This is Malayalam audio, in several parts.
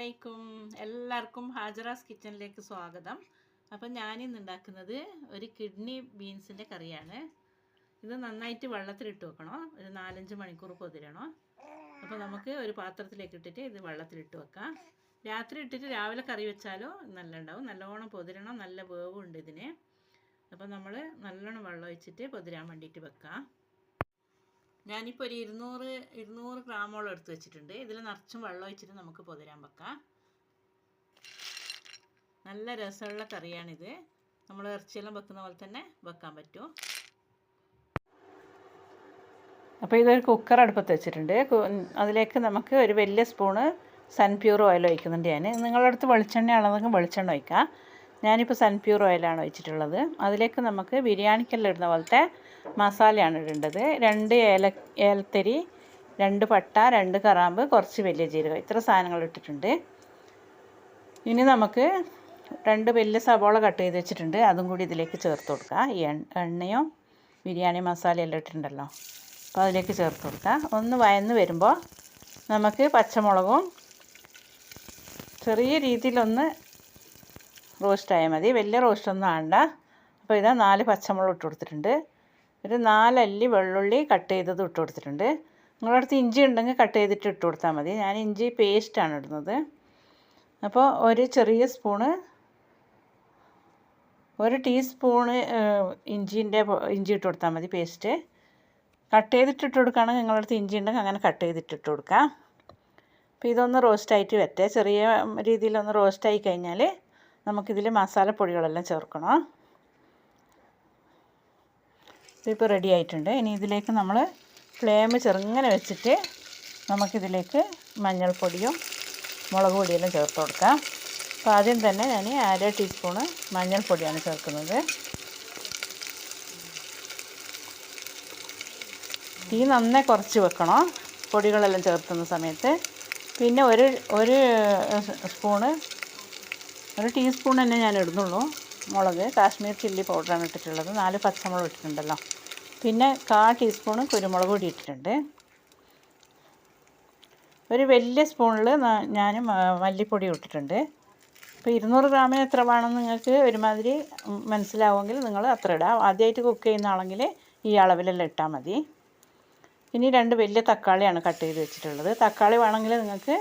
അലൈക്കും. എല്ലാവർക്കും ഹാജറാസ് കിച്ചണിലേക്ക് സ്വാഗതം. അപ്പം ഞാനിന്ന് ഉണ്ടാക്കുന്നത് ഒരു കിഡ്നി ബീൻസിൻ്റെ കറിയാണ്. ഇത് നന്നായിട്ട് വെള്ളത്തിലിട്ട് വെക്കണം. ഒരു 4-5 മണിക്കൂർ പൊതിരണം. അപ്പോൾ നമുക്ക് ഒരു പാത്രത്തിലേക്ക് ഇട്ടിട്ട് ഇത് വെള്ളത്തിലിട്ട് വെക്കാം. രാത്രി ഇട്ടിട്ട് രാവിലെ കറി വെച്ചാലും നല്ല ഉണ്ടാവും. നല്ലോണം പൊതിരണം. നല്ല വേവുണ്ട് ഇതിന്. അപ്പോൾ നമ്മൾ നല്ലോണം വെള്ളം ഒഴിച്ചിട്ട് പൊതിരാൻ വേണ്ടിയിട്ട് വെക്കാം. ഞാനിപ്പോൾ ഒരു 200 ഗ്രാമോളം എടുത്ത് വെച്ചിട്ടുണ്ട്. ഇതിൽ നിറച്ചും വെള്ളം ഒഴിച്ചിട്ട് നമുക്ക് പൊതിരാൻ വെക്കാം. നല്ല രസമുള്ള കറിയാണിത്. നമ്മൾ ഇറച്ചിയെല്ലാം വെക്കുന്ന പോലെ തന്നെ വെക്കാൻ പറ്റും. അപ്പോൾ ഇതൊരു കുക്കർ അടുപ്പത്ത് വെച്ചിട്ടുണ്ട്. അതിലേക്ക് നമുക്ക് ഒരു വലിയ സ്പൂണ് സൺപ്യൂർ ഓയിൽ ഒഴിക്കുന്നുണ്ട്. നിങ്ങളുടെ അടുത്ത് വെളിച്ചെണ്ണ ആണെന്നെങ്കിൽ വെളിച്ചെണ്ണ ഒഴിക്കാം. ഞാനിപ്പോൾ സൺപ്യൂർ ഓയിലാണ് ഒഴിച്ചിട്ടുള്ളത്. അതിലേക്ക് നമുക്ക് ബിരിയാണിക്കെല്ലാം ഇടുന്ന പോലത്തെ മസാലയാണ് ഇടേണ്ടത്. 2 ഏലത്തരി, 2 പട്ട, 2 കറാമ്പ്, കുറച്ച് വലിയ ജീരകം, ഇത്ര സാധനങ്ങൾ ഇട്ടിട്ടുണ്ട്. ഇനി നമുക്ക് 2 വലിയ സവോള കട്ട് ചെയ്ത് വെച്ചിട്ടുണ്ട്. അതും കൂടി ഇതിലേക്ക് ചേർത്ത് കൊടുക്കുക. ഈ എണ്ണയും ബിരിയാണി മസാലയെല്ലാം ഇട്ടിട്ടുണ്ടല്ലോ, അപ്പോൾ അതിലേക്ക് ചേർത്ത് കൊടുക്കുക. ഒന്ന് വഴന്ന് വരുമ്പോൾ നമുക്ക് പച്ചമുളകും ചെറിയ രീതിയിലൊന്ന് റോസ്റ്റായാൽ മതി, വലിയ റോസ്റ്റൊന്നും ആണ്ട. അപ്പോൾ ഇതാ 4 പച്ചമുളക് ഇട്ട് കൊടുത്തിട്ടുണ്ട്. ഒരു 4 അല്ലി വെള്ളുള്ളി കട്ട് ചെയ്തത് ഇട്ട് കൊടുത്തിട്ടുണ്ട്. നിങ്ങളുടെ അടുത്ത് ഇഞ്ചി ഉണ്ടെങ്കിൽ കട്ട് ചെയ്തിട്ട് ഇട്ട് കൊടുത്താൽ മതി. ഞാൻ ഇഞ്ചി പേസ്റ്റാണ് ഇടുന്നത്. അപ്പോൾ ഒരു ചെറിയ സ്പൂണ്, 1 ടീസ്പൂണ് ഇഞ്ചി ഇട്ട് കൊടുത്താൽ മതി, പേസ്റ്റ്. കട്ട് ചെയ്തിട്ട് ഇട്ട് കൊടുക്കുകയാണെങ്കിൽ നിങ്ങളുടെ അടുത്ത് ഇഞ്ചി ഉണ്ടെങ്കിൽ അങ്ങനെ കട്ട് ചെയ്തിട്ട് ഇട്ട് കൊടുക്കാം. അപ്പോൾ ഇതൊന്ന് റോസ്റ്റായിട്ട് വരട്ടെ. ചെറിയ രീതിയിലൊന്ന് റോസ്റ്റായി കഴിഞ്ഞാൽ നമുക്കിതിൽ മസാലപ്പൊടികളെല്ലാം ചേർക്കണം. ഇതിപ്പോൾ റെഡി ആയിട്ടുണ്ട്. ഇനി ഇതിലേക്ക് നമ്മൾ ഫ്ലെയിം ചെറുങ്ങനെ വെച്ചിട്ട് നമുക്കിതിലേക്ക് മഞ്ഞൾപ്പൊടിയും മുളക് പൊടിയെല്ലാം ചേർത്ത് കൊടുക്കാം. അപ്പോൾ ആദ്യം തന്നെ ഞാൻ 1/2 ടീസ്പൂണ് മഞ്ഞൾപ്പൊടിയാണ് ചേർക്കുന്നത്. തീ നന്നായി കുറച്ച് വെക്കണം പൊടികളെല്ലാം ചേർക്കുന്ന സമയത്ത്. പിന്നെ ഒരു സ്പൂണ്, 1 ടീസ്പൂൺ തന്നെ ഞാൻ ഇടുന്നുള്ളൂ മുളക്. കാശ്മീർ ചില്ലി പൗഡറാണ് ഇട്ടിട്ടുള്ളത്. 4 പച്ചമുളക് ഇട്ടിട്ടുണ്ടല്ലോ. പിന്നെ 1/4 ടീസ്പൂണ് കുരുമുളക് പൊടി ഇട്ടിട്ടുണ്ട്. ഒരു വലിയ സ്പൂണിൽ ഞാൻ മല്ലിപ്പൊടി ഇട്ടിട്ടുണ്ട്. ഇപ്പോൾ 200 ഗ്രാമിന് എത്ര വേണമെന്ന് നിങ്ങൾക്ക് ഒരുമാതിരി മനസ്സിലാവുമെങ്കിൽ നിങ്ങൾ അത്ര ഇടാം. ആദ്യമായിട്ട് കുക്ക് ചെയ്യുന്ന ആളെങ്കിൽ ഈ അളവിലെല്ലാം ഇട്ടാൽ മതി. ഇനി 2 വലിയ തക്കാളിയാണ് കട്ട് ചെയ്ത് വെച്ചിട്ടുള്ളത്. തക്കാളി വേണമെങ്കിൽ നിങ്ങൾക്ക്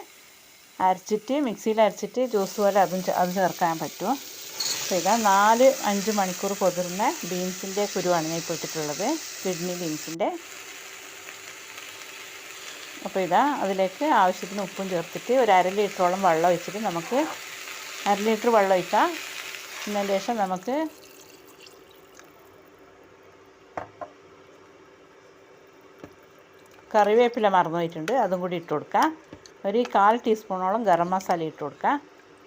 മിക്സിയിൽ അരച്ചിട്ട് ജ്യൂസ് പോലെ അത് ചേർക്കാൻ പറ്റും. അപ്പോൾ ഇതാ 4-5 മണിക്കൂർ പൊതിർന്ന ബീൻസിൻ്റെ കുരുവാണ് ഞാൻ ഇപ്പോൾ ഇട്ടിട്ടുള്ളത്, കിഡ്നി ബീൻസിൻ്റെ. അപ്പോൾ ഇതാ അതിലേക്ക് ആവശ്യത്തിന് ഉപ്പും ചേർത്തിട്ട് ഒരു 1/2 ലിറ്ററോളം വെള്ളം ഒഴിച്ചിട്ട് നമുക്ക് 1/2 ലിറ്റർ വെള്ളം ഒഴിക്കാം. എന്നതിന് ശേഷം നമുക്ക് കറിവേപ്പില മറന്നു പോയിട്ടുണ്ട്, അതും കൂടി ഇട്ട് കൊടുക്കാം. ഒരു 1/4 ടീസ്പൂണോളം ഗരം മസാല ഇട്ട് കൊടുക്കുക.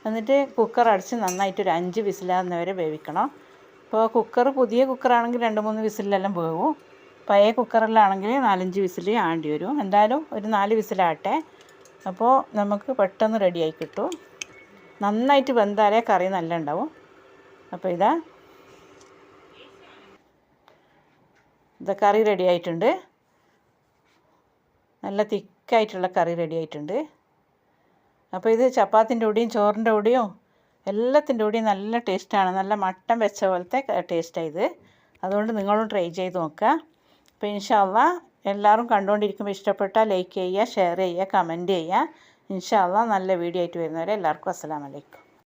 എന്നിട്ട് കുക്കർ അടച്ച് നന്നായിട്ട് ഒരു 5 വിസിലാകുന്നവരെ വേവിക്കണം. ഇപ്പോൾ പുതിയ കുക്കറാണെങ്കിൽ 2-3 വിസിലെല്ലാം വേവും. പഴയ കുക്കറിലാണെങ്കിൽ 4-5 വിസിൽ ആണ്ടി വരും. എന്തായാലും ഒരു 4 വിസിലാകട്ടെ. അപ്പോൾ നമുക്ക് പെട്ടെന്ന് റെഡിയായി കിട്ടും. നന്നായിട്ട് വെന്താലേ കറി നല്ല ഉണ്ടാവും. അപ്പോൾ ഇതാ കറി റെഡി ആയിട്ടുണ്ട്. നല്ല തിക്കായിട്ടുള്ള കറി റെഡി ആയിട്ടുണ്ട്. അപ്പോൾ ഇത് ചപ്പാത്തിൻ്റെ കൂടെയും ചോറിൻ്റെ കൂടെയും എല്ലാത്തിൻ്റെ കൂടെയും നല്ല ടേസ്റ്റാണ്. നല്ല മട്ടൻ വെച്ച പോലത്തെ ടേസ്റ്റാണ് ഇത്. അതുകൊണ്ട് നിങ്ങളും ട്രൈ ചെയ്ത് നോക്കുക. അപ്പോൾ ഇൻഷാ അള്ളാ എല്ലാവരും കണ്ടുകൊണ്ടിരിക്കുമ്പോൾ ഇഷ്ടപ്പെട്ടാൽ ലൈക്ക് ചെയ്യുക, ഷെയർ ചെയ്യുക, കമൻറ്റ് ചെയ്യുക. ഇൻഷാ അള്ളാ നല്ല വീഡിയോ ആയിട്ട് വരുന്നവരെ എല്ലാവർക്കും അസ്സലാമു അലൈക്കും.